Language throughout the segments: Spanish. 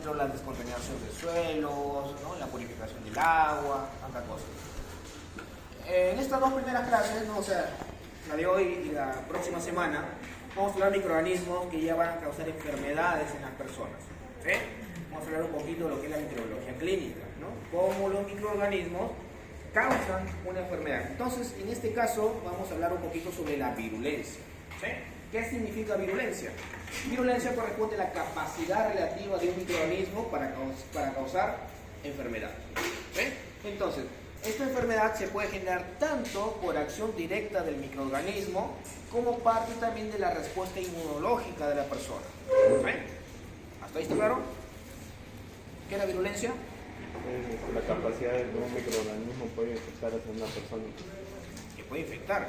ejemplo, la descontaminación de suelos, ¿no? La purificación del agua, tantas cosas. En estas dos primeras clases, ¿no? O sea, la de hoy y la próxima semana, vamos a hablar de microorganismos que ya van a causar enfermedades en las personas. ¿Sí? Vamos a hablar un poquito de lo que es la microbiología clínica, ¿no? Cómo los microorganismos causan una enfermedad. Entonces, en este caso, vamos a hablar un poquito sobre la virulencia. ¿Sí? ¿Qué significa virulencia? Virulencia corresponde a la capacidad relativa de un microorganismo para causar enfermedad. ¿Sí? Entonces, esta enfermedad se puede generar tanto por acción directa del microorganismo como parte también de la respuesta inmunológica de la persona. ¿Sí? ¿Hasta ahí está claro? ¿Qué es la virulencia? La capacidad de un microorganismo puede infectar a una persona. Que puede infectar.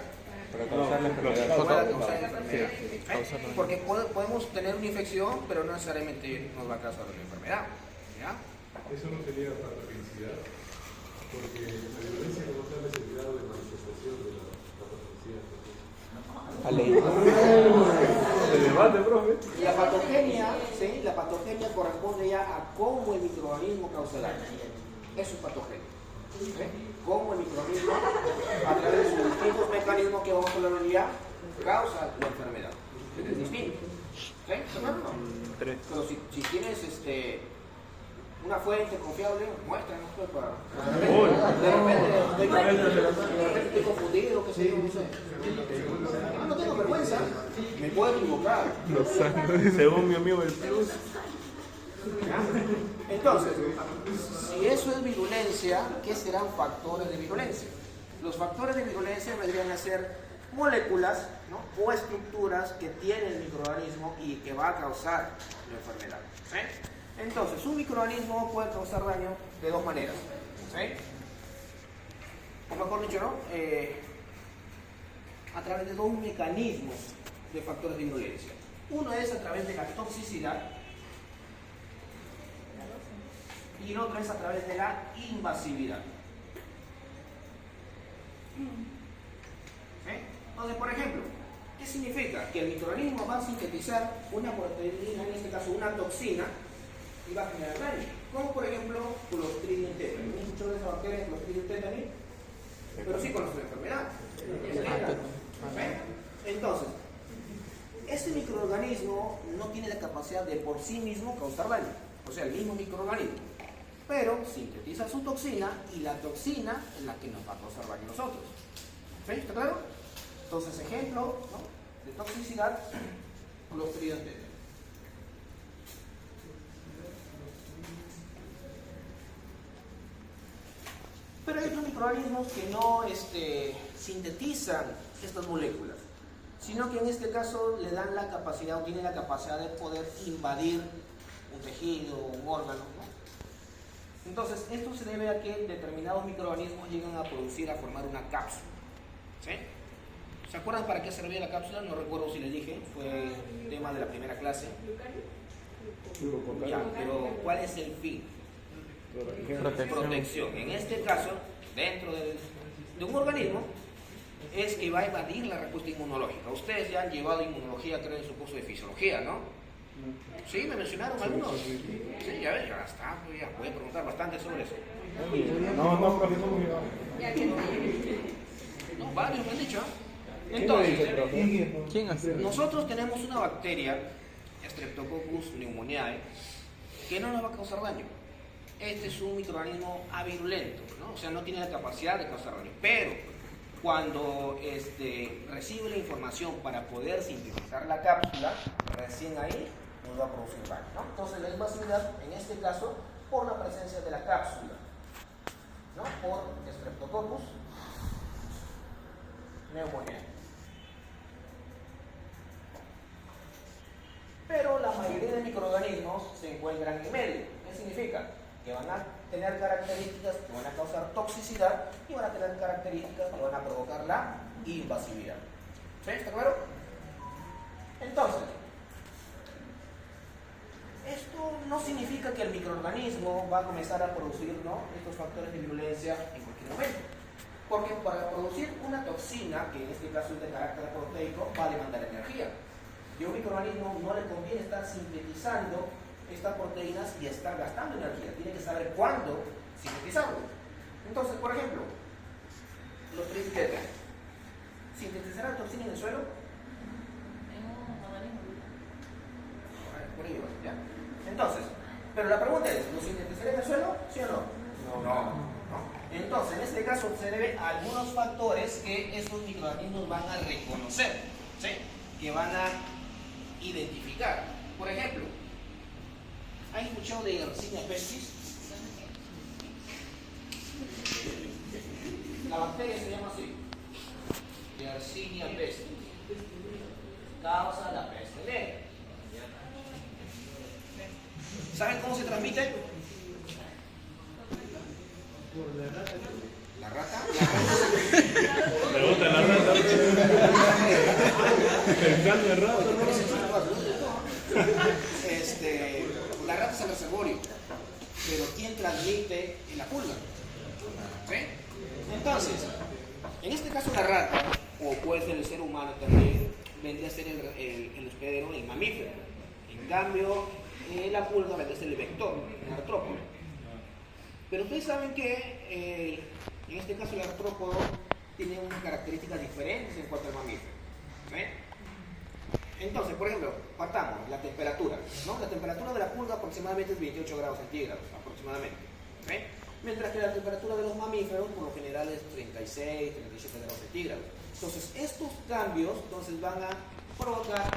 Para causar la enfermedad. Puede causar enfermedad. Sí. Porque podemos tener una infección, pero no necesariamente nos va a causar una enfermedad. ¿Ya? Eso no sería patogenicidad, porque la violencia como tal es el grado de manifestación de la patogenicidad. El debate, profe. La patogenia, ¿sí? La patogenia corresponde ya a cómo el microorganismo causa daño. Eso es patogenia. ¿Sí? Cómo el microorganismo, a través de sus distintos mecanismos que vamos a hablar hoy día, causa la enfermedad. Es distinto. ¿Sí? ¿No? Pero si tienes una fuente confiable, muéstranos pues para... De repente estoy confundido, qué sé yo, no sé. No tengo vergüenza, me puedo equivocar. Según mi amigo el Plus. Entonces, si eso es virulencia, ¿qué serán factores de virulencia? Los factores de virulencia vendrían a ser moléculas, ¿no? O estructuras que tiene el microorganismo y que va a causar la enfermedad. ¿Sí? Entonces, un microorganismo puede causar daño de dos maneras. ¿Sí? O mejor dicho, ¿no? A través de dos mecanismos de factores de virulencia. Uno es a través de la toxicidad y el otro es a través de la invasividad. ¿Sí? Entonces, por ejemplo, ¿qué significa? Que el microorganismo va a sintetizar una proteína, en este caso una toxina, y va a generar daño. Como por ejemplo Clostridium tetani. ¿No escuchado de esa bacteria Clostridium tetani? Pero sí conoce la enfermedad. Entonces, este microorganismo no tiene la capacidad de por sí mismo causar daño. O sea, el mismo microorganismo. Pero sintetiza su toxina y la toxina es la que nos va a causar daño a nosotros. ¿Sí? ¿Está claro? Entonces, ejemplo, ¿no? De toxicidad, Clostridium tetani. Pero hay otros microorganismos que no sintetizan estas moléculas, sino que en este caso le dan la capacidad o tienen la capacidad de poder invadir un tejido, un órgano, ¿no? Entonces, esto se debe a que determinados microorganismos llegan a producir, a formar una cápsula. ¿Sí? ¿Se acuerdan para qué servía la cápsula? No recuerdo si les dije, fue tema de la primera clase. Ya, pero ¿cuál es el fin? Protección. En este caso, dentro de un organismo, es que va a evadir la respuesta inmunológica. Ustedes ya han llevado inmunología, creo, en su curso de fisiología, ¿no? Sí, me mencionaron algunos. Sí, ya ves, ya está, ya voy a preguntar bastante sobre eso. No, profesor. No, varios me han dicho. Entonces, ¿Quién hace? nosotros tenemos una bacteria, Streptococcus pneumoniae, que no nos va a causar daño. Este es un microorganismo avirulento, ¿no? O sea, no tiene la capacidad de causar daño. Pero cuando recibe la información para poder sintetizar la cápsula, recién ahí nos va a producir daño, ¿no? Entonces, la invasividad, en este caso, por la presencia de la cápsula, ¿no? Por Streptococcus pneumoniae. Pero la mayoría de microorganismos se encuentran en medio. ¿Qué significa? Que van a tener características que van a causar toxicidad y van a tener características que van a provocar la invasividad. ¿Sí? ¿Está claro? Entonces, esto no significa que el microorganismo va a comenzar a producir, ¿no?, estos factores de virulencia en cualquier momento. Porque para producir una toxina, que en este caso es de carácter proteico, va a demandar energía. Y a un microorganismo no le conviene estar sintetizando estas proteínas y estar gastando energía. Tiene que saber cuándo sintetizarlo. Entonces, por ejemplo, los triquetas. ¿Sintetizará toxina en el suelo? Por ello, ¿ya? Entonces, pero la pregunta es, ¿lo sintetizará en el suelo? ¿Sí o no? No. Entonces, en este caso se debe a algunos factores que estos microorganismos van a reconocer, ¿sí? Que van a identificar. Por ejemplo, ¿han escuchado de Yersinia pestis? La bacteria se llama así. Yersinia pestis. Causa la peste negra. ¿Saben cómo se transmite? Por la rata. ¿La rata? Pregunta la rata. Pensando en rata, La rata es el reservorio, pero ¿quién transmite en la pulga? ¿Sí? Entonces, en este caso la rata, o puede ser el ser humano también, vendría a ser el hospedero, el mamífero. En cambio, la pulga vendría a ser el vector, el artrópodo. Pero ustedes saben que en este caso el artrópodo tiene unas características diferentes en cuanto al mamífero. ¿Sí? Entonces, por ejemplo, partamos la temperatura, ¿no? La temperatura de la pulga aproximadamente es 28 grados centígrados, aproximadamente. ¿Sí? Mientras que la temperatura de los mamíferos, por lo general, es 36, 37 grados centígrados. Entonces, estos cambios van a provocar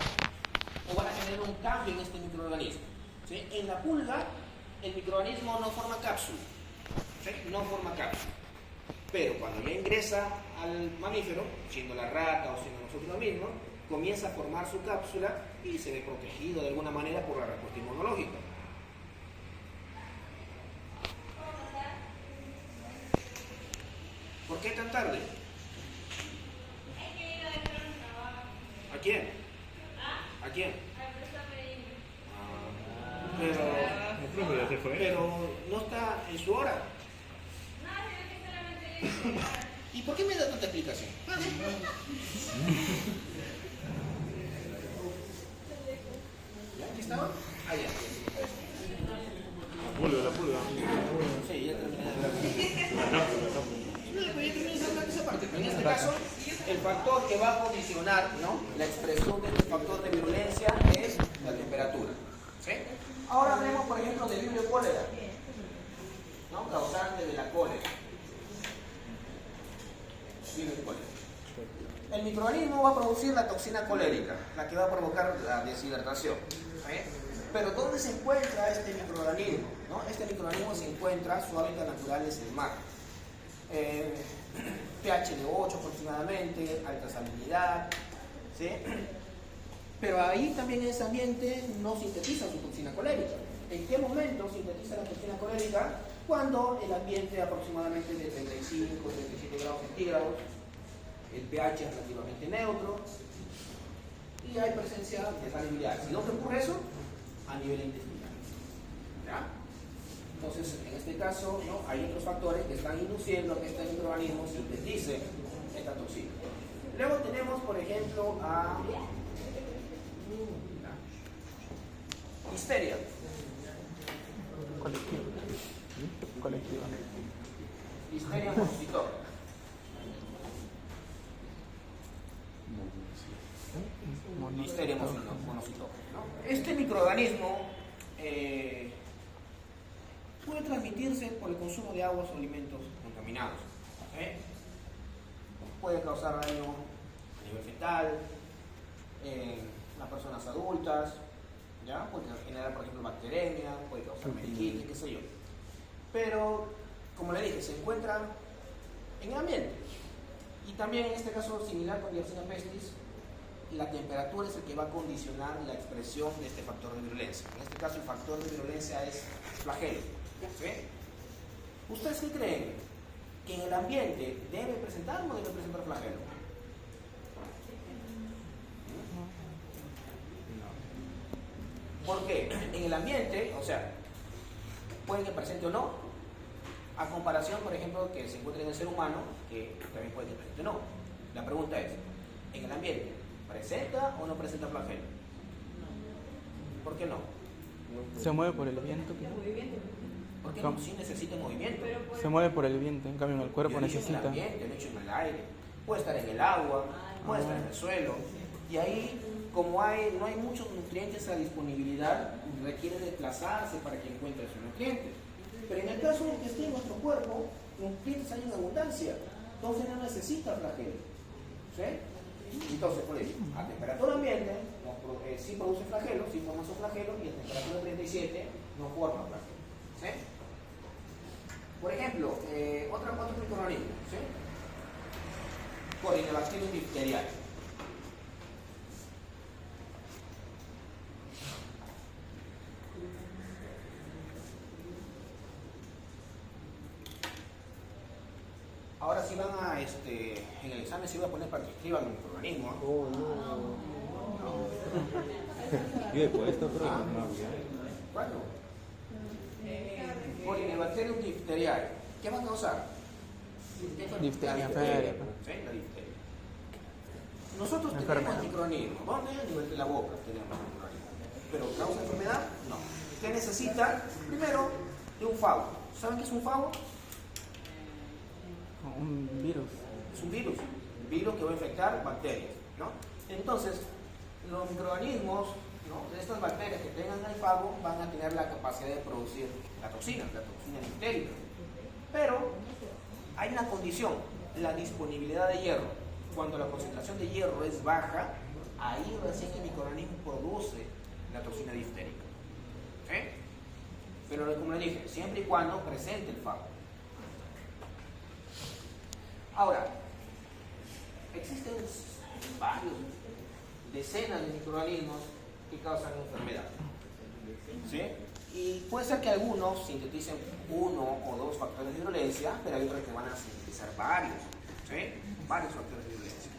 o van a generar un cambio en este microorganismo. ¿Sí? En la pulga, el microorganismo no forma cápsula. ¿Sí? No forma cápsula. Pero cuando ya ingresa al mamífero, siendo la rata o siendo nosotros mismos, comienza a formar su cápsula y se ve protegido de alguna manera por la respuesta inmunológica. ¿Por qué tan tarde? ¿A quién? ¿A quién? Pero no está en su hora. ¿Y por qué me da tanta explicación? ¿Ya? ¿Aquí estaba? Ah, ya. La pulga. Sí, ya terminé de hablar. No, pero ya terminé de hablar de esa parte. Pero en este caso, el factor que va a condicionar, ¿no?, la expresión de este factor de virulencia es la temperatura. ¿Sí? Ahora hablemos, por ejemplo, de vibrio cólera, ¿no?, causante de la cólera. Vibrio cólera. El microorganismo va a producir la toxina colérica, la que va a provocar la deshidratación. ¿Sí? Pero ¿dónde se encuentra este microorganismo? ¿No? Este microorganismo se encuentra, su hábitat natural es el mar. pH de 8 aproximadamente, alta salinidad. ¿Sí? Pero ahí también en ese ambiente no sintetiza su toxina colérica. ¿En qué momento sintetiza la toxina colérica? Cuando el ambiente es aproximadamente de 35, 37 grados centígrados, el pH es relativamente neutro y hay presencia de salinidad. ¿Y dónde ocurre eso? A nivel intestinal. ¿Ya? Entonces, en este caso, ¿no?, hay otros factores que están induciendo a que este microorganismo sintetice esta toxina. Luego tenemos, por ejemplo, a histeria. Colectiva. Histeria monocitógena. Histeria monocitógena, ¿no? Este microorganismo puede transmitirse por el consumo de aguas o alimentos contaminados. Puede causar daño a nivel fetal, en las personas adultas, ¿ya? Puede generar, por ejemplo, bacteremia, puede causar meningitis, qué sé yo. Pero, como le dije, se encuentra en el ambiente. Y también en este caso, similar con Yersinia pestis, la temperatura es el que va a condicionar la expresión de este factor de virulencia. En este caso, el factor de virulencia es flagelo. ¿Sí? ¿Ustedes qué creen? ¿Que en el ambiente debe presentar o no debe presentar flagelo? ¿Por qué? En el ambiente, o sea, puede que presente o no, a comparación, por ejemplo, que se encuentre en el ser humano, que también puede que presente o no. La pregunta es, ¿en el ambiente presenta o no presenta flagelo? ¿Por qué no? Se mueve por el viento. Porque no, sí necesita movimiento. Se mueve por el viento, en cambio en el cuerpo Yo lo he hecho en el necesita. ambiente, lo he hecho en el aire, puede estar en el agua, puede estar en el suelo. Y ahí, como no hay muchos nutrientes a disponibilidad, requiere desplazarse para que encuentre esos nutrientes. Pero en el caso en el que esté en nuestro cuerpo, nutrientes hay en abundancia, entonces no necesita flagelo. ¿Sí? Entonces, por ejemplo, a temperatura ambiente sí produce flagelo, sí forma su flagelo, y a temperatura 37 no forma flagelo. ¿Sí? Por ejemplo, otro microorganismo, ¿sí? Corynebacterium diphtheriae. Ahora sí van a, en el examen sí voy a poner para que escriban el microorganismo. ¿Eh? Oh, no. Yo he puesto, pero no había. ¿Cuándo? Corynebacterium diphtheriae. ¿Qué va a causar? Difteria, Sí, la difteria. Nosotros tenemos microorganismos. ¿Dónde? A nivel de la boca tenemos microorganismos. ¿Pero causa enfermedad? No. ¿Qué necesita? Primero, de un fago. ¿Saben qué es un fago? Un virus. Es un virus que va a infectar bacterias, ¿no? Entonces, los microorganismos, ¿no?, de estas bacterias que tengan el fago van a tener la capacidad de producir la toxina difterica. Pero hay una condición, la disponibilidad de hierro. Cuando la concentración de hierro es baja, ahí recién el microorganismo produce la toxina diftérica. ¿Sí? Pero como le dije, siempre y cuando presente el fago. Ahora, existen varios, decenas de microorganismos que causan enfermedad. ¿Sí? Y puede ser que algunos sinteticen uno o dos factores de virulencia, pero hay otros que van a sintetizar varios. ¿Sí? Varios factores de virulencia.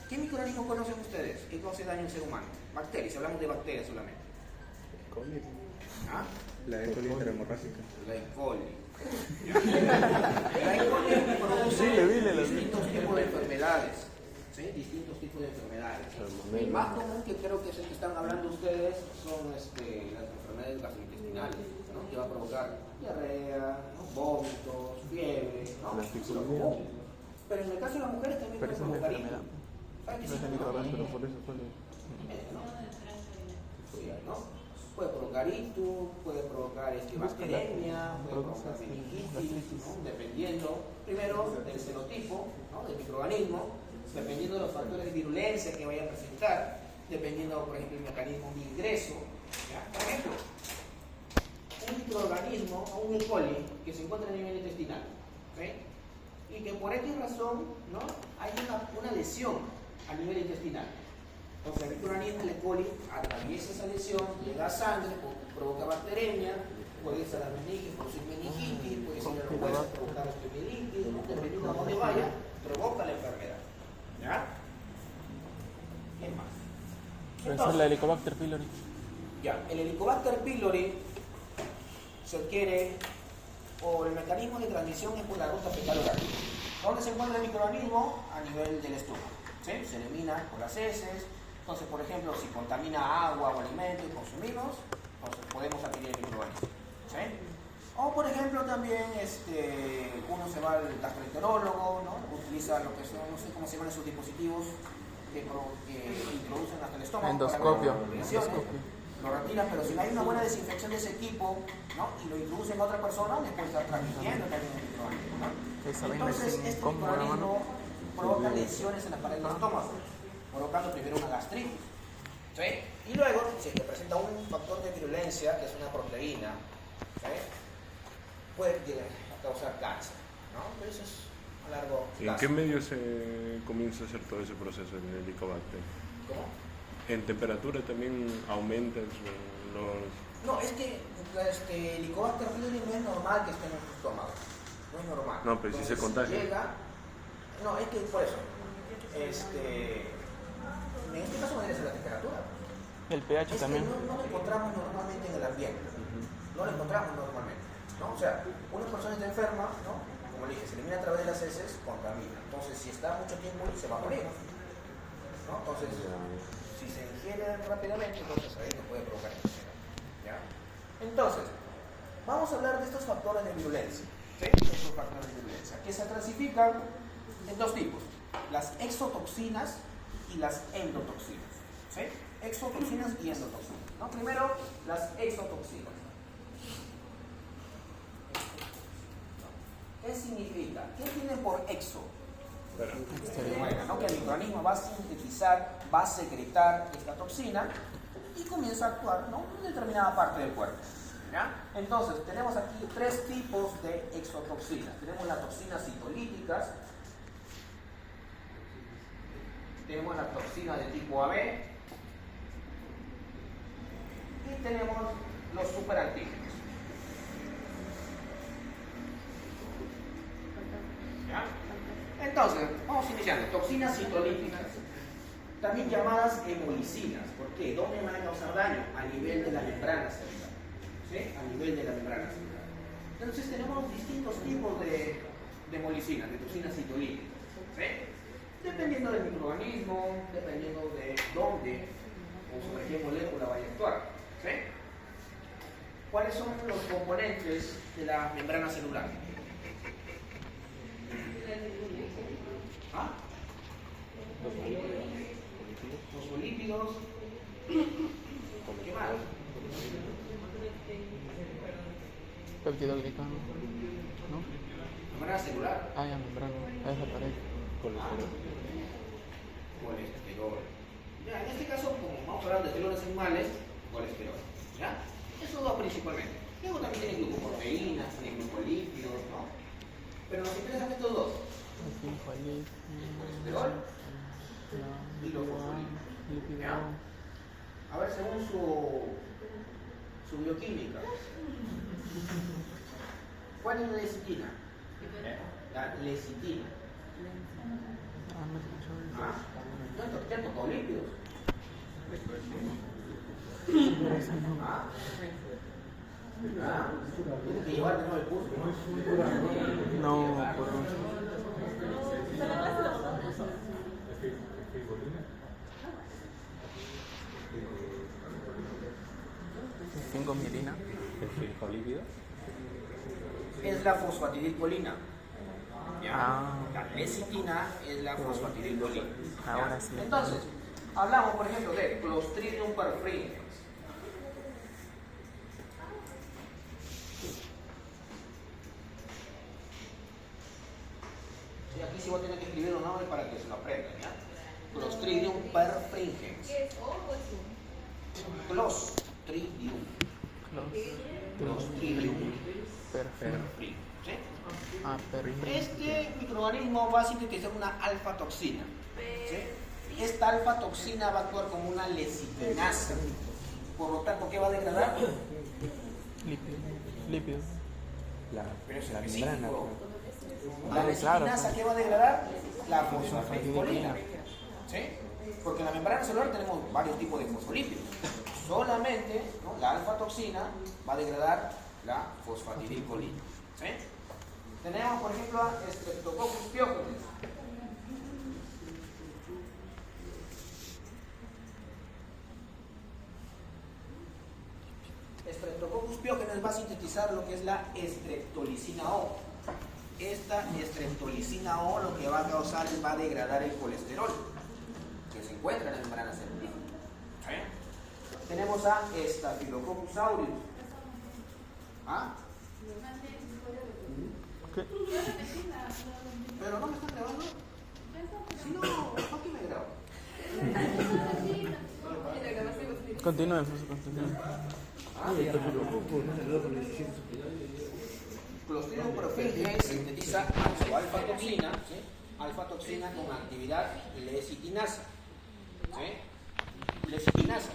¿Qué microorganismos conocen ustedes que causan daño al ser humano? Bacterias, hablamos de bacterias solamente. ¿Ah? La E. coli hemorrágica. La E. coli. La E. coli produce distintos tipos de enfermedades. ¿Sí? Distintos tipos de enfermedades. El más común, que creo que es el que están hablando ustedes, son las enfermedades gastrointestinales, ¿no?, que va a provocar diarrea, ¿no?, vómitos, fiebre, ¿no? La Eso es lo común. Pero en el caso de las mujeres también Pero puede esa es la provocar enfermedad. ¿Saben qué No es el significa? microorganismo, pero por eso suele. ¿No? Sí, ¿no? Puede provocar ictus, puede provocar bacteremia, puede provocar meningitis, ¿no?, dependiendo primero del fenotipo, ¿no?, del microorganismo, dependiendo de los factores de virulencia que vaya a presentar, dependiendo, por ejemplo, el mecanismo de ingreso. ¿Ya? Por ejemplo, un microorganismo o un E. coli que se encuentra a nivel intestinal, ¿sí?, y que por X razón, ¿no?, hay una lesión a nivel intestinal. Entonces el microorganismo, el E. coli, atraviesa esa lesión, llega a sangre, provoca bacteremia, puede ser la meningitis, producir meningitis, puede ser el hueso, provocar osteomielitis, ¿no?, dependiendo a dónde vaya, provoca la enfermedad. ¿Ya? ¿Qué más? Puede ser la Helicobacter pylori. Ya, el Helicobacter pylori se adquiere, o el mecanismo de transmisión es por la ruta fecal-oral. ¿Dónde se encuentra el microorganismo? A nivel del estómago. ¿Sí? Se elimina por las heces. Entonces, por ejemplo, si contamina agua o alimentos y consumimos, entonces podemos adquirir el microorganismo. ¿Sí? O, por ejemplo, también uno se va al gastroenterólogo, ¿no?, utiliza lo que son, no sé cómo se llaman esos dispositivos que introducen hasta el estómago. Endoscopio. Para lesiones, lo retiran, pero si no hay una buena desinfección de ese equipo, ¿no?, y lo introducen a otra persona, les puede estar transmitiendo también el microorganismo, ¿no? Entonces, este microorganismo provoca lesiones en la pared del estómago, provocando primero una gastritis. ¿Sí? Y luego, si se presenta un factor de virulencia, que es una proteína, ¿sí?, puede llegar a causar cáncer, ¿no? Pero eso es a largo plazo. ¿En qué medio se comienza a hacer todo ese proceso en el Helicobacter? ¿Cómo? ¿En temperatura también aumentan los...? No, es que el Helicobacter pylori no es normal que esté en nuestro estómago. No es normal. No, pero si se contagia. No, es que por eso. En este caso debe ser la temperatura. El pH Es también. que no lo encontramos normalmente en el ambiente. No lo encontramos normalmente, ¿no? O sea, una persona está enferma, ¿no?, como le dije, se elimina a través de las heces, contamina. Entonces, si está mucho tiempo ahí, se va a morir, ¿no? Entonces, si se ingiere rápidamente, entonces ahí no puede provocar enfermedad, ¿ya? Entonces, vamos a hablar de estos factores de virulencia. ¿Sí? Estos factores de virulencia, que se clasifican en dos tipos: las exotoxinas y las endotoxinas. ¿Sí? Exotoxinas y endotoxinas, ¿no? Primero, las exotoxinas. ¿Qué significa? ¿Qué tiene por exo? Bueno, ¿no? Que el microorganismo va a sintetizar, va a secretar esta toxina y comienza a actuar, ¿no?, en determinada parte del cuerpo. ¿Ya? Entonces, tenemos aquí tres tipos de exotoxinas. Tenemos las toxinas citolíticas, tenemos la toxina de tipo AB y tenemos los superantígenos. ¿Ya? Entonces, vamos iniciando. Toxinas citolíticas, también llamadas hemolicinas. ¿Por qué? ¿Dónde van a causar daño? A nivel de la membrana celular. ¿Sí? A nivel de la membrana celular. Entonces tenemos distintos tipos de hemolicinas, de toxinas citolíticas. ¿Sí? Dependiendo del microorganismo, dependiendo de dónde o sobre qué molécula vaya a actuar. ¿Sí? ¿Cuáles son los componentes de la membrana celular? ¿Ah? Fosfolípidos. ¿Qué más? Peptidoglicano. ¿No? Membrana celular. Ah, ya, membrana. Esa pared. Colesterol. Ya, en este caso, como vamos a hablar de células animales, colesterol. ¿Ya? Eso dos principalmente. Luego también tiene glucoproteínas, tiene glucolípidos, ¿no? Pero nos interesan estos dos. Colesterol y los fosfolípidos. ¿Ya? A ver, según su bioquímica. ¿Cuál es la lecitina? La lecitina. ¿Ah? ¿Te han tocado lípidos? ¿Ah? ¿Ah? Tienes que llevar de nuevo el curso, ¿no? No, por mucho. ¿5-milina? ¿El fosfolípido? Es la fosfatidilcolina. ¿Ya? Ah. La lecitina es la fosfatidilcolina. ¿Ya? Ahora sí. Entonces, hablamos, por ejemplo, de Clostridium perfringens. Sí, aquí sí voy a tener que escribir un nombre para que se lo aprendan, ¿ya? Clostridium perfringens. ¿Qué es O o es U? Clostridium. Clostridium Perfecto. perfringens. ¿Sí? Ah, perfecto. Este microorganismo va a sintetizar una alfa-toxina. ¿Sí? Esta alfa-toxina va a actuar como una lecitinasa. Por lo tanto, ¿qué va a degradar? Lípido. Pero es La específico. membrana. La Ah, lecitinasa, claro. ¿qué va a degradar? La fosfatidilcolina. ¿Sí? Porque en la membrana celular tenemos varios tipos de fosfolípidos. Solamente, ¿no?, la alfa-toxina va a degradar la fosfatidilcolina. ¿Sí? Tenemos, por ejemplo, a Streptococcus pyogenes. Streptococcus pyogenes va a sintetizar lo que es la estreptolicina O. Esta estreptolicina O lo que va a causar es va a degradar el colesterol que se encuentra en la membrana celular. ¿Sí? Tenemos a Staphylococcus aureus. ¿Ah? ¿Qué? ¿Pero no me están grabando? Si no, ¿para qué me grabo? Continúen, José, continúen. Clostridium perfringens sintetiza su alfa-toxina, ¿sí? Alfa-toxina con actividad lecitinasa. ¿Sí? Lecitinasa.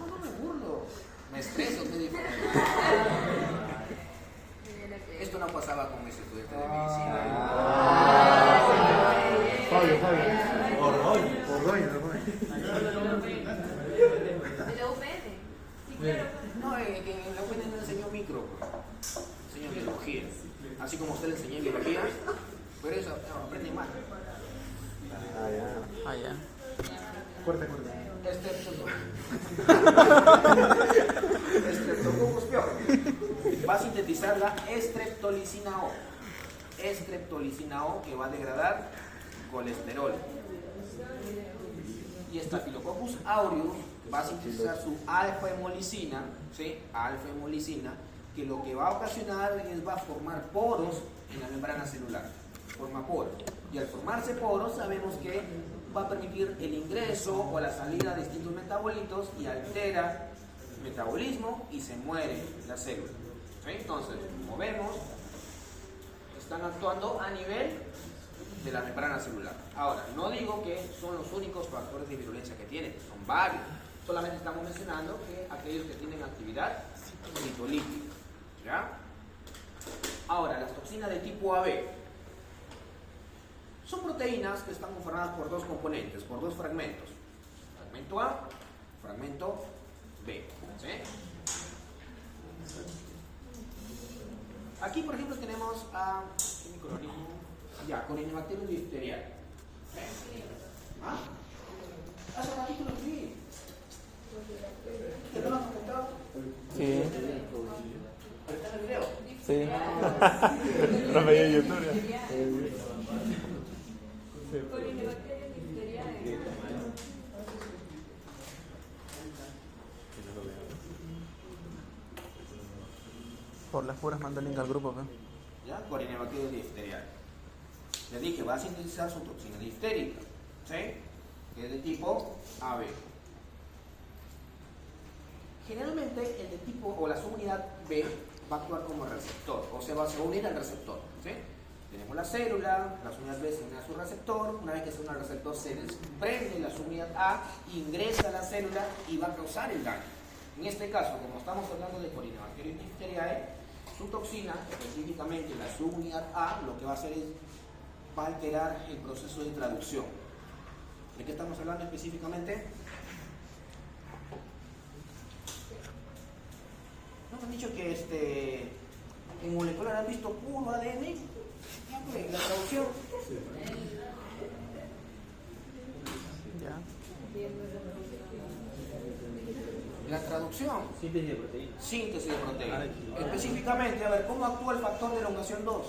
No me burlo. Me estreso, te digo. Esto no pasaba con ese estudiante de medicina. Fabio. De la UPN. Sí, claro. No, que en la UPN no enseñó micro, enseñó biología. Así como usted le enseñó biología, pero eso aprende mal. Ah, ya. Ah, ya. Streptococcus pyogenes va a sintetizar la estreptolicina O. Estreptolicina O que va a degradar colesterol. Y Staphylococcus aureus va a sintetizar su alfa-hemolicina, ¿sí? Alfa-hemolicina, que lo que va a ocasionar es va a formar poros en la membrana celular. Forma poros. Y al formarse poros sabemos que va a permitir el ingreso o la salida de distintos metabolitos y altera el metabolismo y se muere la célula. ¿Sí? Entonces, como vemos, están actuando a nivel de la membrana celular. Ahora, no digo que son los únicos factores de virulencia que tienen, son varios. Solamente estamos mencionando que aquellos que tienen actividad litolítica. ¿Ya? Ahora, las toxinas de tipo AB son proteínas que están conformadas por dos componentes, por dos fragmentos. Fragmento A, fragmento B. ¿Sí? Aquí, por ejemplo, tenemos a ¿qué microorganismo? Ya, Corynebacterium diphtheriae. ¿Ah? Hace ratito lo vi. ¿Que no lo has comentado? Sí. ¿Pero está en el video? Sí. Rafael en YouTube. Corynebacterium diphtheriae. Por las puras manda el link al grupo, ¿ve? ¿Ya? Corynebacterium diphtheriae. Les dije, va a sintetizar su toxina difterica, ¿sí? Que es de tipo AB. Generalmente el de tipo o la subunidad B va a actuar como receptor, o sea, va a unir al receptor, ¿sí? Tenemos la célula, la subunidad B se une a su receptor, una vez que se une al receptor se desprende la subunidad A, ingresa a la célula y va a causar el daño. En este caso, como estamos hablando de Corynebacterium diphtheriae, su toxina, específicamente la subunidad A, lo que va a hacer es va a alterar el proceso de traducción. ¿De qué estamos hablando específicamente? Nos han dicho que en molecular han visto puro ADN. Ya pues, la traducción. Ya. La traducción. Síntesis de proteína. Síntesis de proteína. Específicamente, a ver, ¿cómo actúa el factor de elongación 2?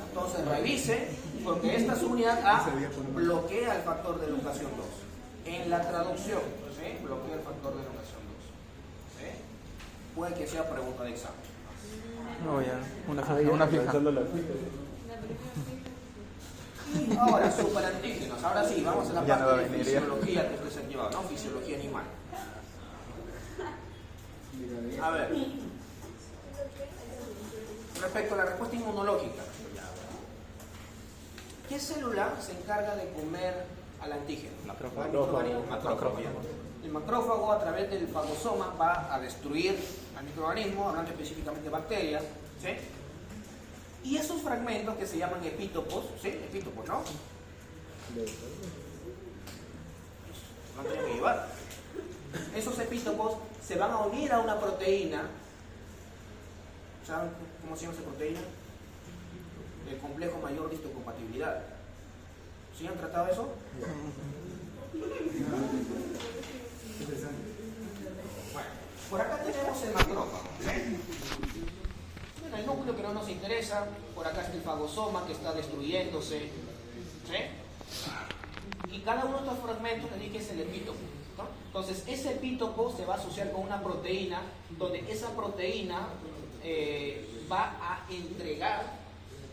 Entonces revise, porque esta subunidad A bloquea el factor de elongación 2. En la traducción, ¿sí? Bloquea el factor de elongación 2. ¿Sí? Puede que sea pregunta de examen. No, ya. Una fija. Lanzando la fija. Y ahora, superantígenos. Ahora sí, vamos a la Ya no va a parte de venir, ya. fisiología que ustedes han llevado, ¿no? Fisiología animal. A ver. Respecto a la respuesta inmunológica. ¿Qué célula se encarga de comer al antígeno? Macrófago. Macrófago. El macrófago a través del fagosoma va a destruir al microorganismo, hablando específicamente de bacterias, ¿sí? Y esos fragmentos que se llaman epítopos, ¿sí? Epítopos, ¿no? No tenía que llevar. Esos epítopos se van a unir a una proteína. ¿Saben cómo se llama esa proteína? El complejo mayor de histocompatibilidad. ¿Sí han tratado eso? Bueno, por acá tenemos el macrófago. ¿Sí? Bueno, el núcleo que no nos interesa, por acá está el fagosoma que está destruyéndose. ¿Sí? Y cada uno de estos fragmentos le dije es el epítopo, ¿no? Entonces, ese epítopo se va a asociar con una proteína, donde esa proteína va a entregar,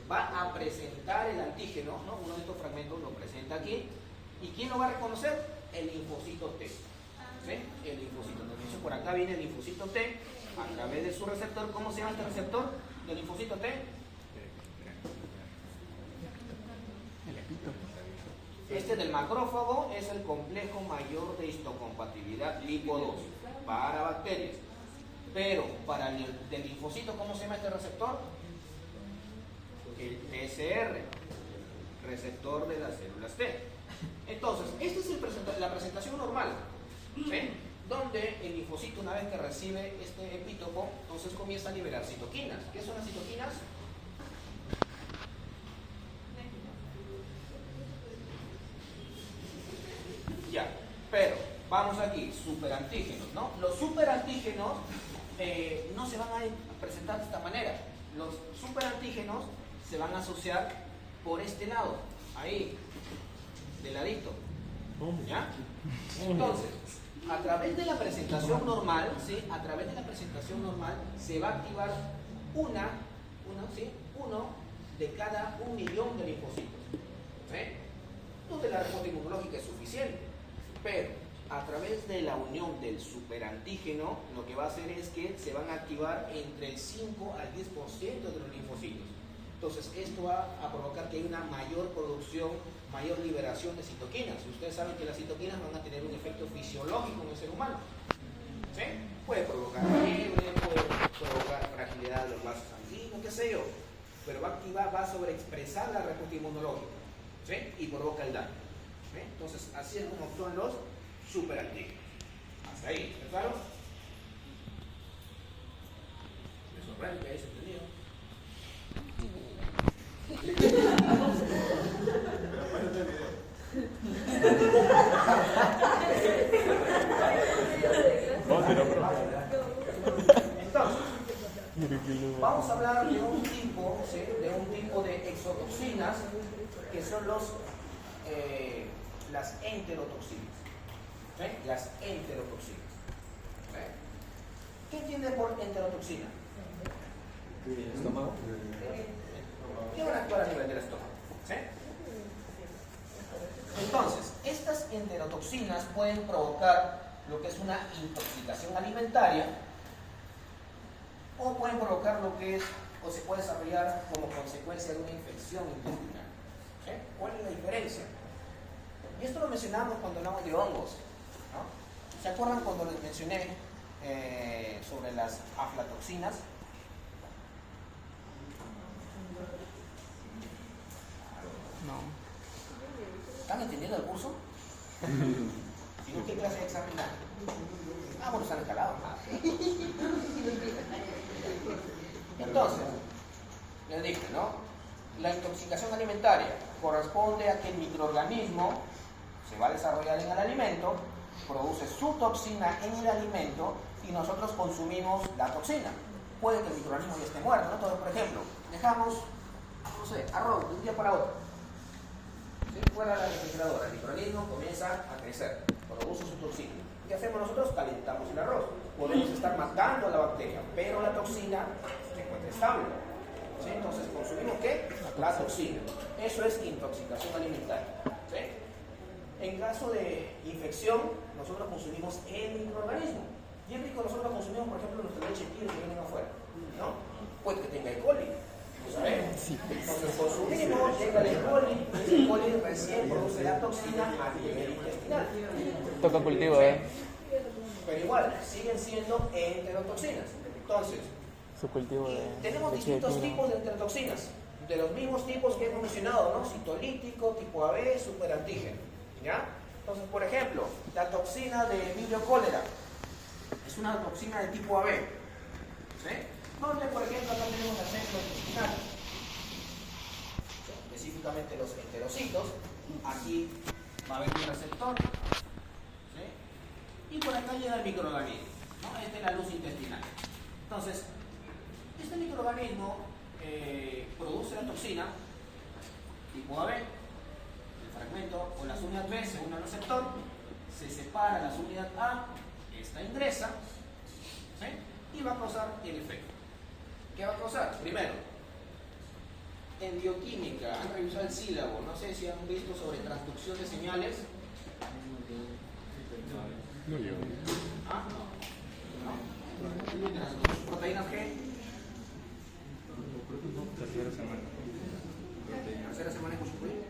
va a presentar el antígeno, ¿no? Uno de estos fragmentos lo presenta aquí. ¿Y quién lo va a reconocer? El linfocito T. ¿Sí? El linfocito T. Entonces, por acá viene el linfocito T a través de su receptor. ¿Cómo se llama este receptor del linfocito T? Este del macrófago es el complejo mayor de histocompatibilidad LiPo-2 para bacterias. Pero para el del linfocito, ¿cómo se llama este receptor? El TCR, receptor de las células T. Entonces, esta es la presentación normal, ¿sí? Donde el linfocito, una vez que recibe este epítopo, entonces comienza a liberar citoquinas. ¿Qué son las citoquinas? Ya, pero vamos aquí, superantígenos, ¿no? Los superantígenos no se van a presentar de esta manera. Los superantígenos se van a asociar por este lado, ahí, de ladito. ¿Ya? Entonces, a través de la presentación normal, ¿sí? A través de la presentación normal se va a activar uno de cada 1 millón de linfocitos. ¿Sí? Donde la respuesta inmunológica es suficiente, pero a través de la unión del superantígeno, lo que va a hacer es que se van a activar entre el 5 al 10% de los linfocitos. Entonces, esto va a provocar que haya una mayor producción, mayor liberación de citoquinas. Y ustedes saben que las citoquinas van a tener un efecto fisiológico en el ser humano. ¿Sí? Puede provocar fiebre, puede provocar fragilidad de los vasos sanguíneos, qué sé yo. Pero va a activar, va a sobreexpresar la respuesta inmunológica. ¿Sí? Y provoca el daño. ¿Sí? Entonces, así es como actúan los superantígenos. Hasta ahí, ¿está claro? Me sorprende que hayáis entendido. Entonces, vamos a hablar de un tipo, ¿sí? De un tipo de exotoxinas que son las enterotoxinas. ¿Sí? Las enterotoxinas. ¿Sí? ¿Qué entiende por enterotoxina? ¿El estómago? ¿Qué van a actuar a nivel del estómago? ¿Sí? Entonces, estas enterotoxinas pueden provocar lo que es una intoxicación alimentaria o pueden provocar lo que es, o se puede desarrollar como consecuencia de una infección intestinal. ¿Sí? ¿Cuál es la diferencia? Y esto lo mencionamos cuando hablamos de hongos, ¿no? ¿Se acuerdan cuando les mencioné sobre las aflatoxinas? No. ¿Están entendiendo el curso? Si no, ¿qué clase de examen dan? Bueno, se han escalado. Entonces, les dije, ¿no? La intoxicación alimentaria corresponde a que el microorganismo se va a desarrollar en el alimento, produce su toxina en el alimento y nosotros consumimos la toxina. Puede que el microorganismo ya esté muerto, ¿no? Entonces, por ejemplo, dejamos, no sé, arroz de un día para otro. ¿Sí? Fuera de la refrigeradora, el microorganismo comienza a crecer, produce su toxina. ¿Qué hacemos nosotros? Calentamos el arroz. Podemos estar matando a la bacteria, pero la toxina se encuentra estable. ¿Sí? Entonces, ¿consumimos qué? La toxina. Eso es intoxicación alimentaria. ¿Sí? En caso de infección, nosotros consumimos el microorganismo. Bien rico, nosotros consumimos, por ejemplo, nuestra leche tierra que viene afuera, ¿no? Puede que tenga E. coli. ¿Sabes? Entonces consumimos, llega el E. coli, y el E. coli recién produce la toxina a nivel intestinal. Toca cultivo, Pero igual, siguen siendo enterotoxinas. Entonces, Su cultivo de. tenemos de distintos quietina. tipos de enterotoxinas, de los mismos tipos que hemos mencionado, ¿no? Citolítico, tipo AB, superantígeno. ¿Ya? Entonces, por ejemplo, la toxina de Vibrio cólera es una toxina de tipo AB. ¿Sí? Donde, por ejemplo, acá tenemos el centro intestinal, específicamente los enterocitos. Aquí va a haber un receptor. ¿Sí? Y por acá llega el microorganismo, ¿no? Esta es la luz intestinal. Entonces, este microorganismo produce la toxina tipo AB. El fragmento o las unidades B se une al receptor, se separa la unidad A, esta ingresa, ¿sí? Y va a causar el efecto. ¿Qué va a causar? Primero, en bioquímica, han revisado el sílabo, no sé si han visto sobre transducción de señales. No yo. ¿Ah? ¿No? ¿Proteínas G? Tercera semana. ¿Tercera semana de construir?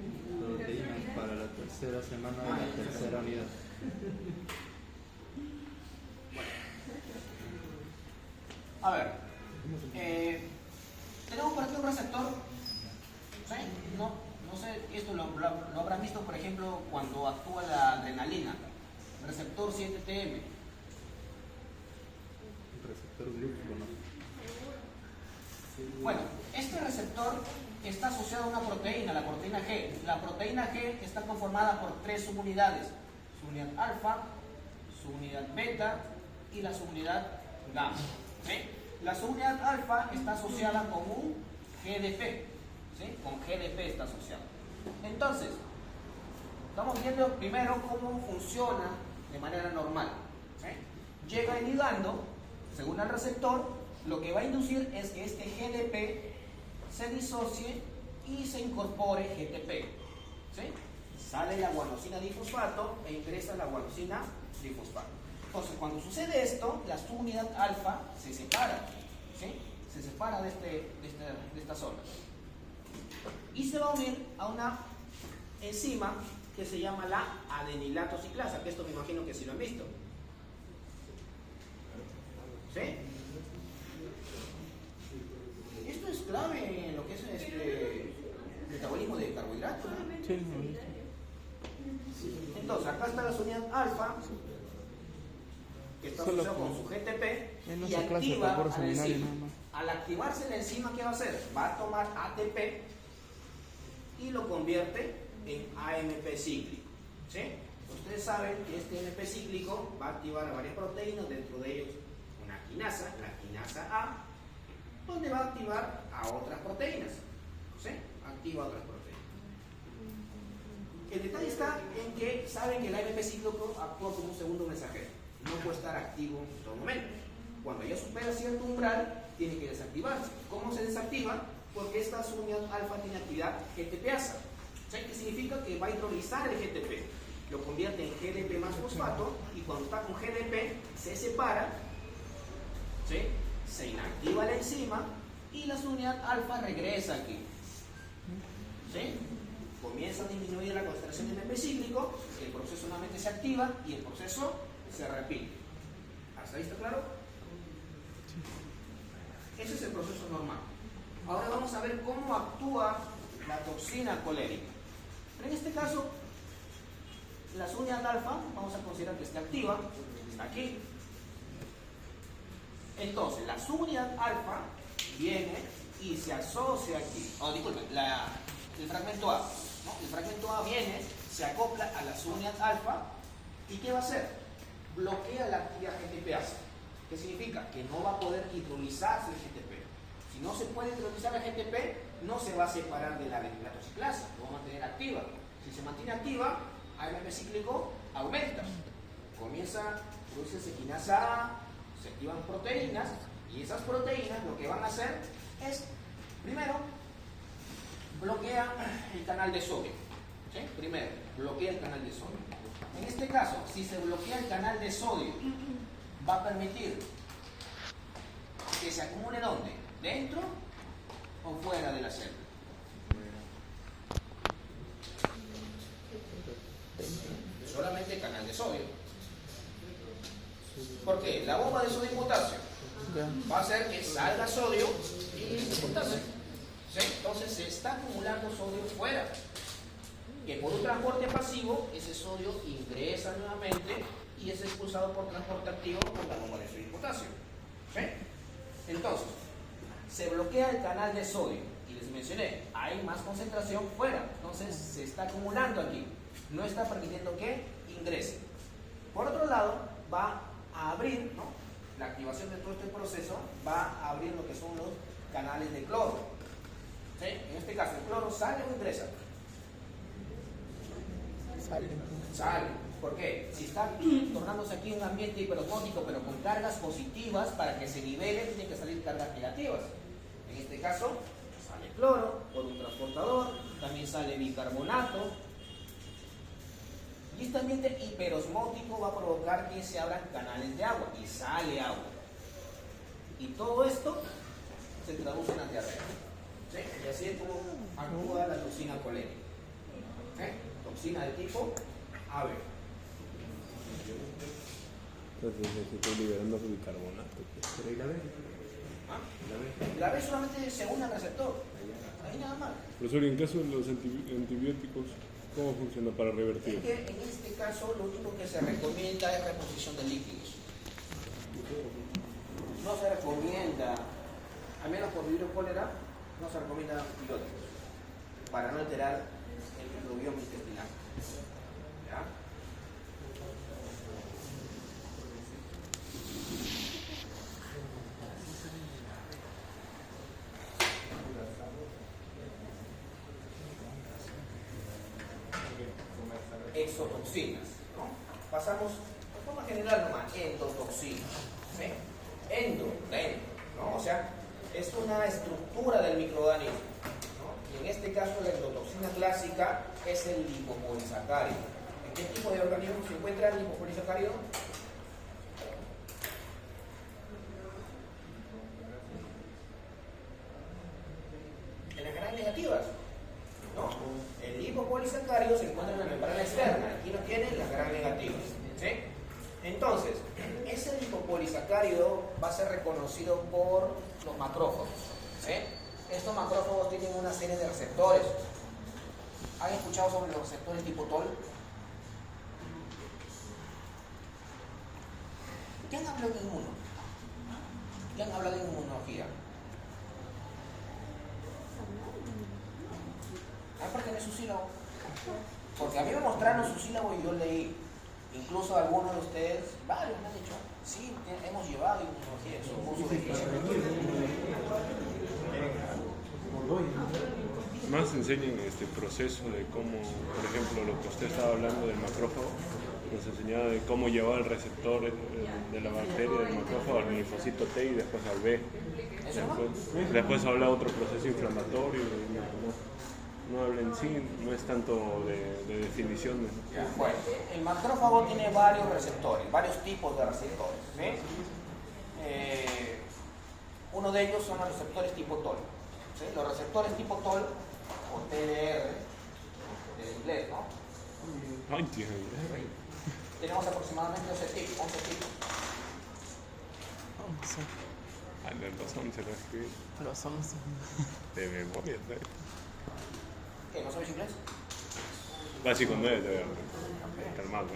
Proteínas para la tercera semana de la tercera unidad. A ver, tenemos por aquí un receptor, ¿sí? No sé, esto lo habrán visto, por ejemplo, cuando actúa la adrenalina, receptor 7TM. Receptor glúcico, ¿no? Bueno, este receptor está asociado a una proteína, la proteína G. La proteína G está conformada por 3 subunidades, subunidad alfa, subunidad beta y la subunidad gamma. ¿Sí? La subunidad alfa está asociada con un GDP. ¿Sí? Con GDP está asociada. Entonces, estamos viendo primero cómo funciona de manera normal. ¿Sí? Llega el ligando, según el receptor, lo que va a inducir es que este GDP se disocie y se incorpore GTP. ¿Sí? Sale la guanosina difosfato e ingresa la guanosina difosfato. Entonces, cuando sucede esto, la subunidad alfa se separa. ¿Sí? Se separa de esta zona. Y se va a unir a una enzima que se llama la adenilato ciclasa, que esto me imagino que sí lo han visto. ¿Sí? Esto es clave en lo que es metabolismo de carbohidratos, ¿no? Sí, Entonces, acá está la subunidad alfa, que está Solo asociada con con- su GTP, en y nuestra clase, activa por a la seminario enzima. nada más. Al activarse la enzima, ¿qué va a hacer? Va a tomar ATP y lo convierte en AMP cíclico. ¿Sí? Ustedes saben que este AMP cíclico va a activar a varias proteínas, dentro de ellos una quinasa, la quinasa A, donde va a activar a otras proteínas. ¿Sí? Activa a otras proteínas. El detalle está en que saben que el AMP cíclico actúa como un segundo mensajero. No puede estar activo en todo momento. Cuando ya supera cierto umbral, tiene que desactivarse. ¿Cómo se desactiva? Porque esta subunidad alfa tiene actividad GTPasa. ¿Sí? ¿Qué significa? Que va a hidrolizar el GTP. Lo convierte en GDP más fosfato y cuando está con GDP se separa, ¿sí? Se inactiva la enzima y la subunidad alfa regresa aquí. ¿Sí? Comienza a disminuir la concentración del AMP cíclico, el proceso nuevamente se activa y el proceso se repite. ¿Hasta ahí está claro? Ese es el proceso normal. Ahora vamos a ver cómo actúa la toxina colérica. Pero en este caso, la subunidad alfa, vamos a considerar que está activa, está aquí. Entonces, la subunidad alfa viene y se asocia aquí. Oh, disculpen, el fragmento A. ¿No? El fragmento A viene, se acopla a la subunidad alfa y ¿qué va a hacer? Bloquea la actividad GTPasa. ¿Qué significa? Que no va a poder hidrolizarse el GTP. Si no se puede hidrolizar el GTP, no se va a separar de la adenilato ciclasa, lo va a mantener activa. Si se mantiene activa, AMP cíclico aumenta. Comienza a producirse quinasa A, se activan proteínas y esas proteínas lo que van a hacer es, primero, bloquea el canal de sodio. ¿Sí? Primero, bloquea el canal de sodio. En este caso, si se bloquea el canal de sodio, va a permitir que se acumule ¿dónde? ¿Dentro o fuera de la célula? Solamente el canal de sodio. ¿Por qué? La bomba de sodio y potasio va a hacer que salga sodio y potasio. ¿Sí? Entonces se está acumulando sodio fuera. Que por un transporte pasivo, ese sodio ingresa nuevamente y es expulsado por transporte activo por la bomba de sodio y potasio. ¿Sí? Entonces, se bloquea el canal de sodio y les mencioné, hay más concentración fuera, entonces se está acumulando aquí, no está permitiendo que ingrese. Por otro lado, va a abrir, ¿no? La activación de todo este proceso va a abrir lo que son los canales de cloro. ¿Sí? En este caso, ¿el cloro sale o ingresa? Sale. ¿Por qué? Si está tornándose aquí un ambiente hiperosmótico, pero con cargas positivas, para que se nivele, tienen que salir cargas negativas. En este caso, sale cloro por un transportador, también sale bicarbonato. Y este ambiente hiperosmótico va a provocar que se abran canales de agua y sale agua. Y todo esto se traduce en la diarrea. ¿Sí? Y así es como actúa la toxina colérica. ¿Sí? Toxina de tipo AB. Entonces se está liberando su bicarbonato. Pero ¿y la B? ¿Ah? La B solamente se une al receptor. Ahí nada más. Profesor, y en caso de los antibióticos, ¿cómo funciona para Es revertir? que en este caso lo único que se recomienda es reposición de líquidos. No se recomienda, al menos por virus cólera, no se recomienda antibióticos para no alterar el microbioma intestinal. ¿Ya? exotoxinas, ¿no? Pasamos, de forma general nomás, endotoxinas, ¿sí? Endo, ¿no? O sea, es una estructura del microorganismo, ¿no? Y en este caso la endotoxina clásica es el lipopolisacárido. ¿En qué tipo de organismo se encuentra el lipopolisacárido? En las gram negativas, ¿no? El lipopolisacárido se encuentra en la membrana externa, aquí no tiene las gram negativas, ¿sí? Entonces, ese lipopolisacárido va a ser reconocido por los macrófagos, ¿sí? Estos macrófagos tienen una serie de receptores. ¿Han escuchado sobre los receptores tipo TOL? ¿Qué han hablado de inmuno? ¿Qué han hablado de inmunología? ¿por qué no es su sílabo? Porque a mí me mostraron su sílabo y yo leí. Incluso algunos de ustedes, varios me han dicho, sí, hemos llevado inmunología en su curso de física. Más enseñan este proceso de cómo, por ejemplo, lo que usted estaba hablando del macrófago, nos enseñaba de cómo llevar el receptor de la bacteria del macrófago al linfocito T y después al B. Después habla otro proceso inflamatorio. No habla en sí, no es tanto de definición. Bueno, el macrófago tiene varios receptores, varios tipos de receptores, ¿sí? Uno de ellos son los receptores tipo TOL, ¿sí? Los receptores tipo TOL, o TLR, en inglés, ¿no? Ay, tío. Tenemos aproximadamente 11 tipos. A los 11 lo escribí. Los 11. De memoria, ¿sabes? ¿Qué? ¿No sabes inglés? Básico 9, calmado.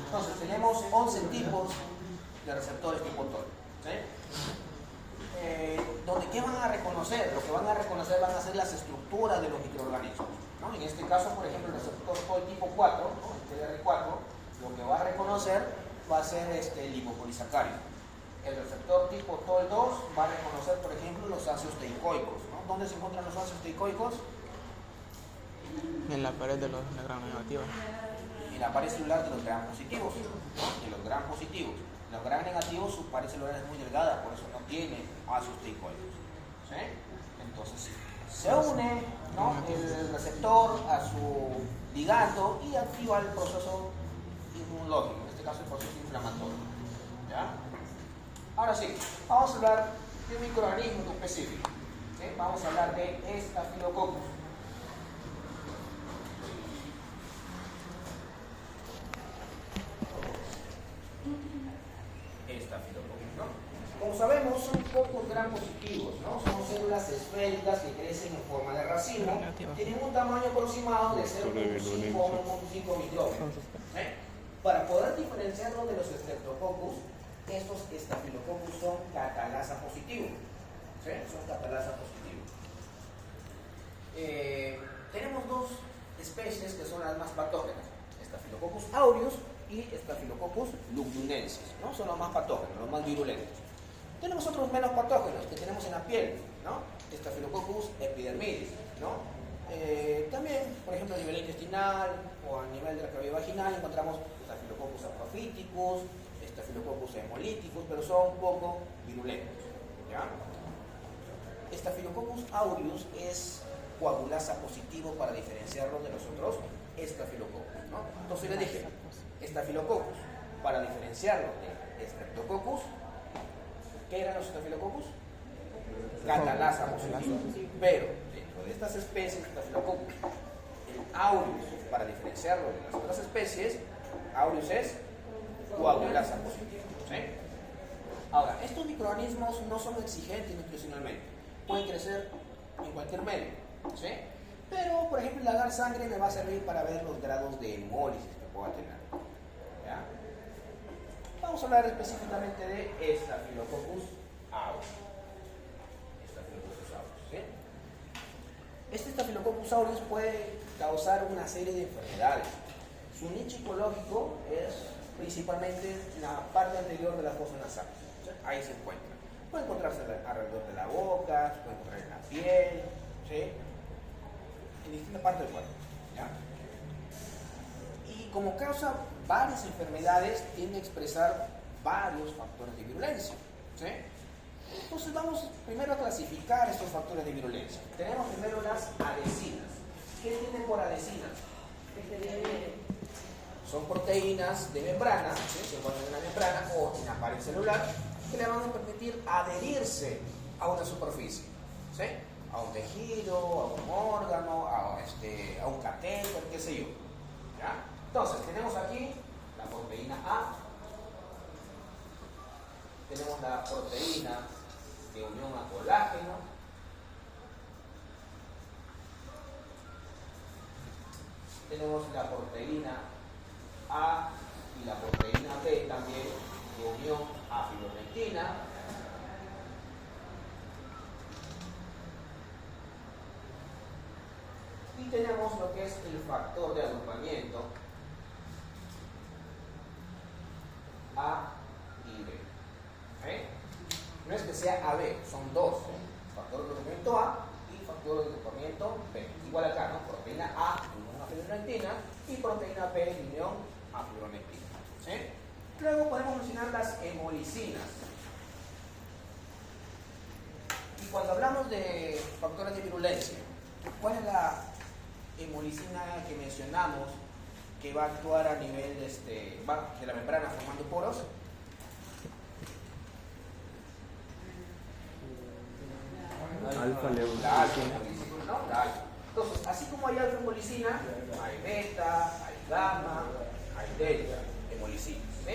Entonces, tenemos 11 tipos de receptores tipo TOL, ¿sí? Donde ¿qué van a reconocer? Lo que van a reconocer van a ser las estructuras de los microorganismos, ¿no? En este caso, por ejemplo, el receptor TOL tipo 4, ¿no? El TLR4, lo que va a reconocer va a ser el lipopolisacárido. El receptor tipo TOL2 va a reconocer, por ejemplo, los ácidos teicoicos, ¿no? ¿Dónde se encuentran los ácidos teicoicos? En la pared de la gran negativa. En la pared celular de los gram positivos, ¿no? De los gram positivos. Los gram negativos, su pared celular es muy delgada, por eso no tiene ácidos teicoicos, ¿sí? Entonces, se une, ¿no? El receptor a su ligando y activa el proceso inmunológico, en este caso el proceso inflamatorio, ¿ya? Ahora sí, vamos a hablar de un microorganismo específico, ¿sí? Vamos a hablar de Staphylococcus. ¿No? Como sabemos, son pocos gram positivos, ¿no? Son células esféricas que crecen en forma de racimo, tienen un tamaño aproximado de 0.5 a 1.5 micrómetros. Para poder diferenciarlo de los Streptococcus, estos Staphylococcus son catalasa positivos, ¿sí? Son catalasa positivos. Tenemos dos especies que son las más patógenas, Staphylococcus aureus y Staphylococcus lugdunensis, ¿no? Son los más patógenos, los más virulentos. Tenemos otros menos patógenos que tenemos en la piel, ¿no? Staphylococcus epidermidis, ¿no? También, por ejemplo, a nivel intestinal o a nivel de la cavidad vaginal encontramos Staphylococcus saprophyticus, Staphylococcus hemolyticus, pero son un poco virulentos, ¿ya? Staphylococcus aureus es coagulasa positivo para diferenciarlo de los otros Staphylococcus, ¿no? Entonces les dije, Staphylococcus, para diferenciarlo de Streptococcus, ¿qué eran los Staphylococcus? Catalasa positiva. Pero dentro de estas especies, Staphylococcus, el aureus, para diferenciarlo de las otras especies, aureus es coagulasa positiva, ¿sí? Ahora, estos microorganismos no son exigentes nutricionalmente, pueden crecer en cualquier medio, ¿sí? Pero, por ejemplo, el dar sangre me va a servir para ver los grados de hemólisis que pueda tener, ¿ya? Vamos a hablar específicamente de Staphylococcus aureus. ¿Sí? Este Staphylococcus aureus puede causar una serie de enfermedades. Su nicho ecológico es principalmente la parte anterior de la fosa nasal, ¿sí? Ahí se encuentra. Puede encontrarse alrededor de la boca, se puede encontrar en la piel, ¿sí? En distintas partes del cuerpo, ¿ya? Y como causa varias enfermedades, tiende a expresar varios factores de virulencia. ¿Sí? Entonces vamos primero a clasificar estos factores de virulencia. Tenemos primero las adhesinas. ¿Qué tienen por adhesinas? Son proteínas de membrana, ¿sí? Se encuentran en la membrana o en la pared celular, que le van a permitir adherirse a una superficie, ¿sí? A un tejido, a un órgano, a un catéter, qué sé yo. ¿Ya? Entonces, tenemos aquí la proteína A, tenemos la proteína de unión a colágeno, tenemos la proteína A y la proteína B también de unión a fibronectina. Y tenemos lo que es el factor de agrupamiento A y B. ¿Eh? No es que sea AB, son dos. Factor de agrupamiento A y factor de agrupamiento B. Igual acá, ¿no? Proteína A de unión a fibronectina y proteína B de unión a fibronectina. ¿Sí? Luego podemos mencionar las hemolicinas. Y cuando hablamos de factores de virulencia, ¿cuál es la hemolicina que mencionamos que va a actuar a nivel de la membrana formando poros? Alfa La alfa-hemolicina, ¿no? La alfa. Entonces, así como hay alfa-hemolicina, hay beta, hay gamma, hay delta hemolicina. ¿Sí?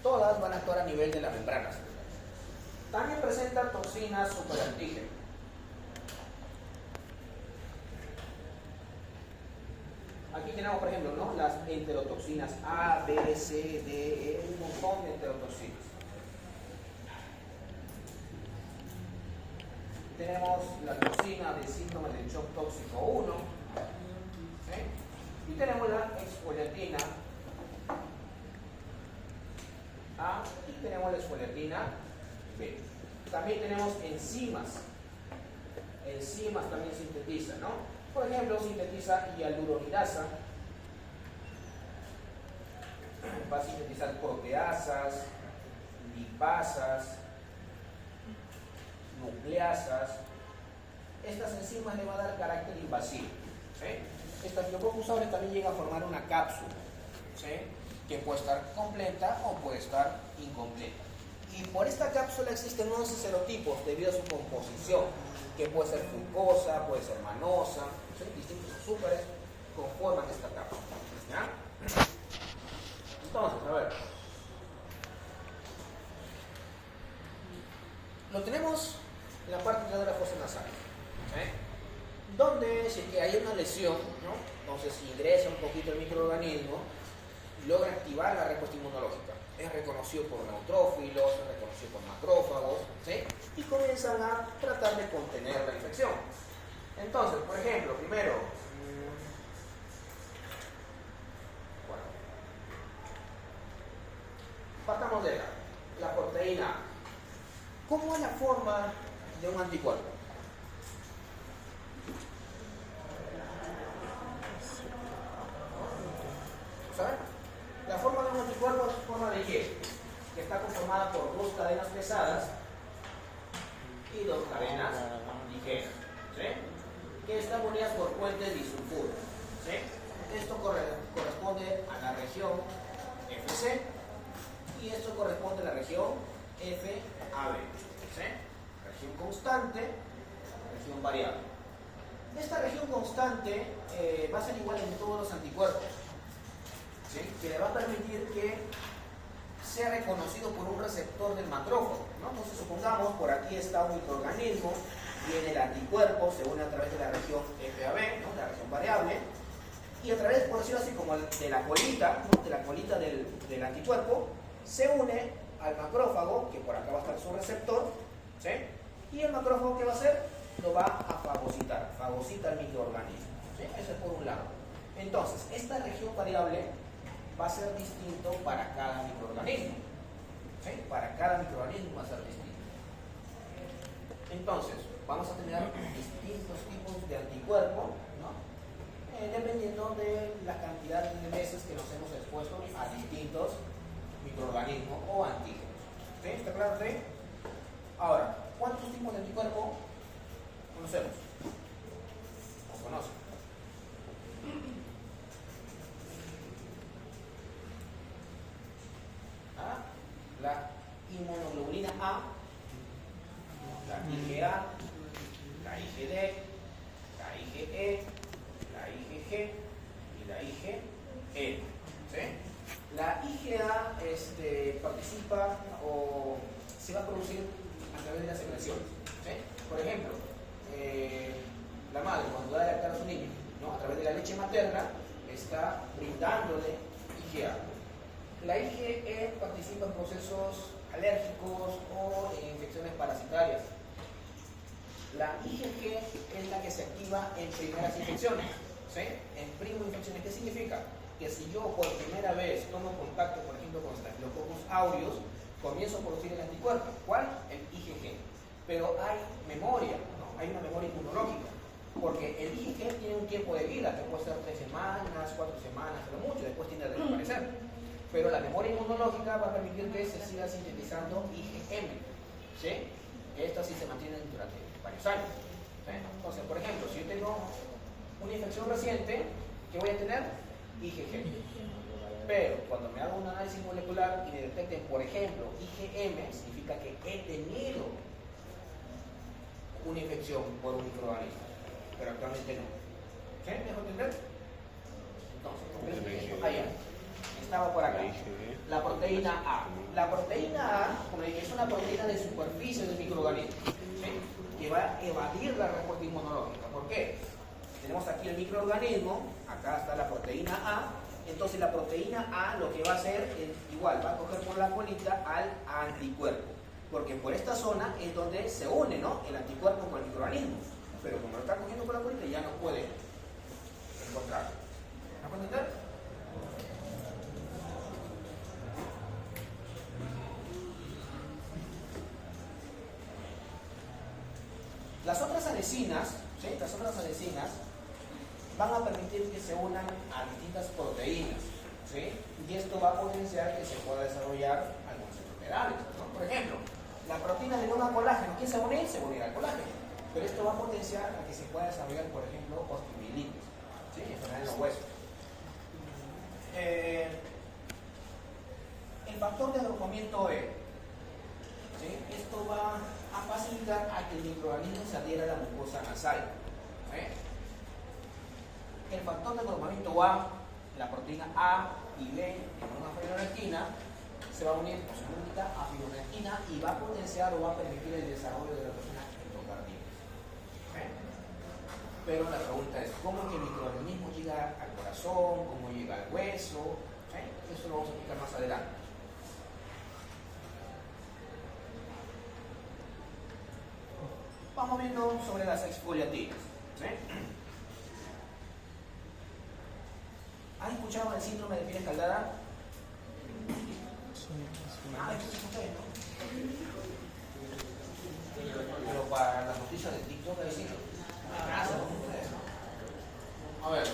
Todas van a actuar a nivel de la membrana celular. También presentan toxinas superantígenas. Aquí tenemos, por ejemplo, ¿no? Las enterotoxinas A, B, C, D, E, un montón de enterotoxinas. Tenemos la toxina de síndrome de shock tóxico 1. ¿Sí? Y tenemos la exfoliatina A y tenemos la exfoliatina B. También tenemos enzimas. Enzimas también sintetizan, ¿no? Por ejemplo, sintetiza hialuronidasa, va a sintetizar proteasas, lipasas, nucleasas. Estas enzimas le van a dar carácter invasivo. ¿Sí? Estas lipoprocusables también llegan a formar una cápsula, ¿sí? Que puede estar completa o puede estar incompleta. Y por esta cápsula existen unos serotipos debido a su composición, que puede ser fucosa, puede ser manosa, ¿sí? Distintos azúcares conforman esta cápsula. ¿Ya? Entonces, a ver. Lo tenemos en la parte de la fosa nasal, donde si que hay una lesión, ¿no? Entonces ingresa un poquito el microorganismo y logra activar la respuesta inmunológica. Es reconocido por neutrófilos, es reconocido por macrófagos, ¿sí? Y comienzan a tratar de contener la infección. Entonces, por ejemplo, primero, bueno, partamos de la proteína. ¿Cómo es la forma de un anticuerpo? ¿Saben? La forma de un anticuerpo es forma de hielo, que está conformada por dos cadenas pesadas y dos cadenas ligeras, ¿sí? Que están unidas por puentes disulfuros, ¿sí? Esto corresponde a la región FC y esto corresponde a la región FAB, ¿sí? Región constante, región variable. Esta región constante va a ser igual en todos los anticuerpos, ¿sí? Que le va a permitir que sea reconocido por un receptor del macrófago, ¿no? Entonces supongamos por aquí está un microorganismo, viene el anticuerpo, se une a través de la región FAB, ¿no? La región variable, y a través, por decirlo así, como de la colita, ¿no? De la colita del anticuerpo, se une al macrófago, que por acá va a estar su receptor, ¿sí? Y el macrófago, ¿qué va a hacer? Lo va a fagocitar, fagocita el microorganismo, ¿sí? Eso es por un lado. Entonces, esta región variable va a ser distinto para cada microorganismo, ¿sí? Para cada microorganismo va a ser distinto. Entonces, vamos a tener distintos tipos de anticuerpos, ¿no? Dependiendo de la cantidad de veces que nos hemos expuesto a distintos microorganismos o antígenos. ¿Sí? ¿Está claro? ¿Sí? Ahora, ¿cuántos tipos de anticuerpos conocemos? ¿O conocen? ¿Ah? La inmunoglobulina A, la IgA, la IgD, la IgE, la IgG y la IgE. ¿Sí? La IgA participa o se va a producir a través de las secreciones. ¿Sí? Por ejemplo, la madre cuando da lactar a su niño, ¿no? A través de la leche materna está brindándole IgA. La IgE participa en procesos alérgicos o en infecciones parasitarias. La IgG es la que se activa en primeras infecciones, ¿sí? En primo-infecciones. ¿Qué significa? Que si yo por primera vez tomo contacto, por ejemplo, con Staphylococcus aureus, comienzo a producir el anticuerpo. ¿Cuál? El IgG. Pero hay memoria, ¿no? Hay una memoria inmunológica. Porque el IgG tiene un tiempo de vida, que puede ser 3 semanas, 4 semanas, pero mucho, después tiende a desaparecer. Pero la memoria inmunológica va a permitir que se siga sintetizando IgM, ¿sí? Estas sí se mantienen durante varios años, ¿sí? Entonces, por ejemplo, si yo tengo una infección reciente, ¿qué voy a tener? IgG. Pero cuando me hago un análisis molecular y me detecten, por ejemplo, IgM, significa que he tenido una infección por un microorganismo, pero actualmente no. ¿Sí? ¿Me dejo entender? Entonces, allá. Estaba por acá. La proteína A. La proteína A, como dije, es una proteína de superficie del microorganismo, ¿sí? Que va a evadir la respuesta inmunológica. ¿Por qué? Tenemos aquí el microorganismo, acá está la proteína A. Entonces la proteína A lo que va a hacer es igual, va a coger por la colita al anticuerpo. Porque por esta zona es donde se une, ¿no? El anticuerpo con el microorganismo. Pero como lo está cogiendo por la colita ya no puede encontrarlo. ¿Me puede entender? Las otras adhesinas, ¿sí? Las otras adhesinas van a permitir que se unan a distintas proteínas, ¿sí? Y esto va a potenciar que se pueda desarrollar algunas enfermedades, ¿no? Por ejemplo, la proteína de goma colágeno, ¿quién se va a unir? Se va a unir al colágeno. Pero esto va a potenciar a que se pueda desarrollar, por ejemplo, osteomielitis, ¿sí? Enfermedad en los huesos. El factor de agrupamiento E, ¿sí? Esto va a facilitar a que el microorganismo se adhiera a la mucosa nasal, ¿sí? El factor de agrupamiento A, la proteína A y B en una fibronectina, se va a unir con su unita a fibronectina y va a potenciar o va a permitir el desarrollo de la persona endocarditis. ¿Sí? Pero la pregunta es, ¿cómo es que el microorganismo llega al corazón? ¿Cómo llega al hueso? ¿Sí? Eso lo vamos a explicar más adelante. Vamos viendo sobre las exfoliatinas. ¿Sí? ¿Han escuchado el síndrome de piel escaldada? Ah, eso es usted, ¿no? Pero para las noticias de TikTok hay síndrome. Gracias, ustedes, ¿no? A ver,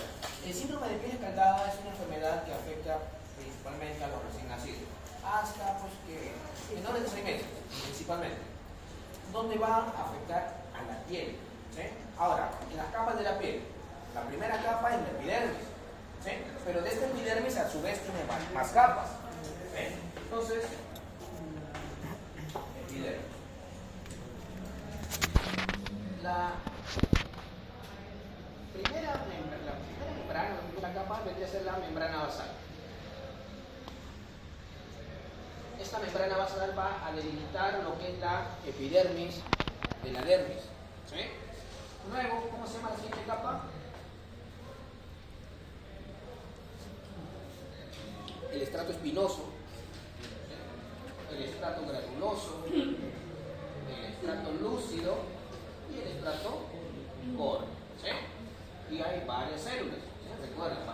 el síndrome de piel escaldada es una enfermedad que afecta principalmente a los recién nacidos, hasta pues que menores de 6 meses, principalmente, donde va a afectar a la piel, ¿sí? Ahora, en las capas de la piel, la primera capa es la epidermis, ¿sí? Pero de esta epidermis a su vez tiene más capas, ¿sí? Entonces, epidermis. La primera membrana, la primera capa vendría a ser la membrana basal. Esta membrana basal va a delimitar lo que es la epidermis de la dermis, ¿sí? Luego, ¿cómo se llama la siguiente capa? El estrato espinoso, el estrato granuloso, el estrato lúcido y el estrato córneo, ¿sí? Y hay varias células, ¿sí? Recuerden,